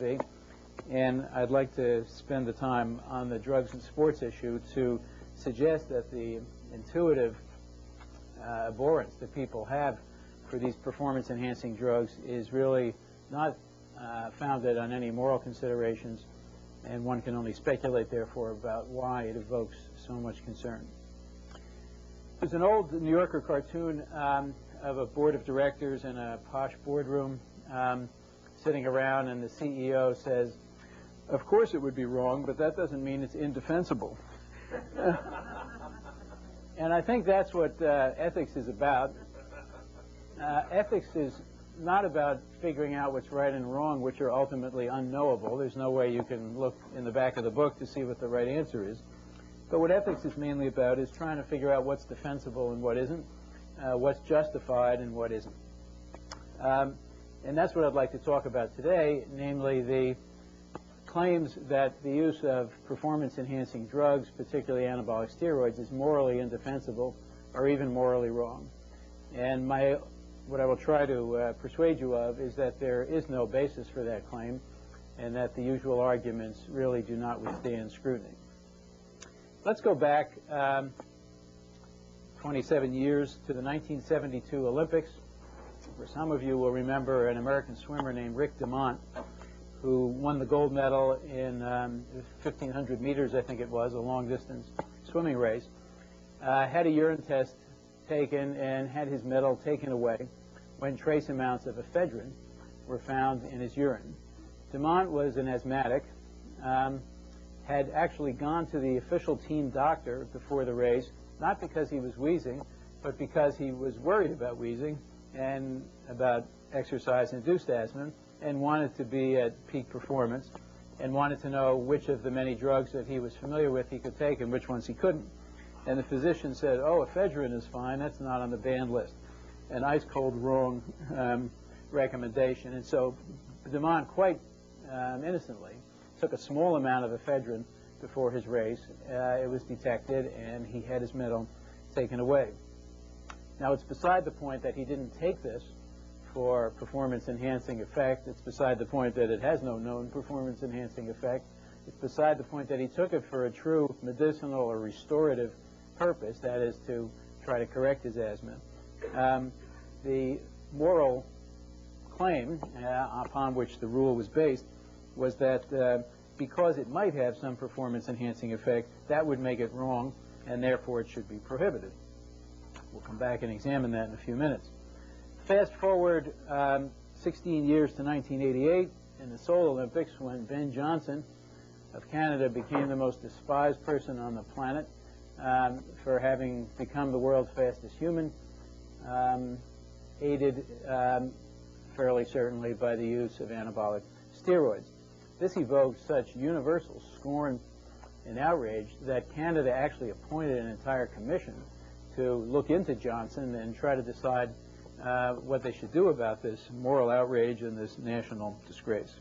And I'd like to spend the time on the drugs and sports issue to suggest that the intuitive abhorrence that people have for these performance-enhancing drugs is really not founded on any moral considerations, and one can only speculate, therefore, about why it evokes so much concern. There's an old New Yorker cartoon of a board of directors in a posh boardroom sitting around, and the CEO says, "Of course it would be wrong, but that doesn't mean it's indefensible." And I think that's what ethics is about. Ethics is not about figuring out what's right and wrong, which are ultimately unknowable. There's no way you can look in the back of the book to see what the right answer is. But what ethics is mainly about is trying to figure out what's defensible and what isn't, what's justified and what isn't. And that's what I'd like to talk about today, namely the claims that the use of performance-enhancing drugs, particularly anabolic steroids, is morally indefensible or even morally wrong. And what I will try to persuade you of is that there is no basis for that claim, and that the usual arguments really do not withstand scrutiny. Let's go back 27 years to the 1972 Olympics, where some of you will remember an American swimmer named Rick DeMont, who won the gold medal in 1,500 meters, I think it was, a long-distance swimming race, had a urine test taken and had his medal taken away when trace amounts of ephedrine were found in his urine. DeMont was an asthmatic, had actually gone to the official team doctor before the race, not because he was wheezing, but because he was worried about wheezing and about exercise-induced asthma, and wanted to be at peak performance, and wanted to know which of the many drugs that he was familiar with he could take and which ones he couldn't. And the physician said, "Oh, ephedrine is fine, that's not on the banned list." An ice-cold wrong recommendation. And so DeMont, quite innocently, took a small amount of ephedrine before his race. It was detected, and he had his medal taken away. Now, it's beside the point that he didn't take this for performance-enhancing effect. It's beside the point that it has no known performance-enhancing effect. It's beside the point that he took it for a true medicinal or restorative purpose, that is, to try to correct his asthma. The moral claim upon which the rule was based was that because it might have some performance-enhancing effect, that would make it wrong, and therefore it should be prohibited. We'll come back and examine that in a few minutes. Fast forward 16 years to 1988 in the Seoul Olympics, when Ben Johnson of Canada became the most despised person on the planet for having become the world's fastest human, aided fairly certainly by the use of anabolic steroids. This evoked such universal scorn and outrage that Canada actually appointed an entire commission to look into Johnson and try to decide what they should do about this moral outrage and this national disgrace.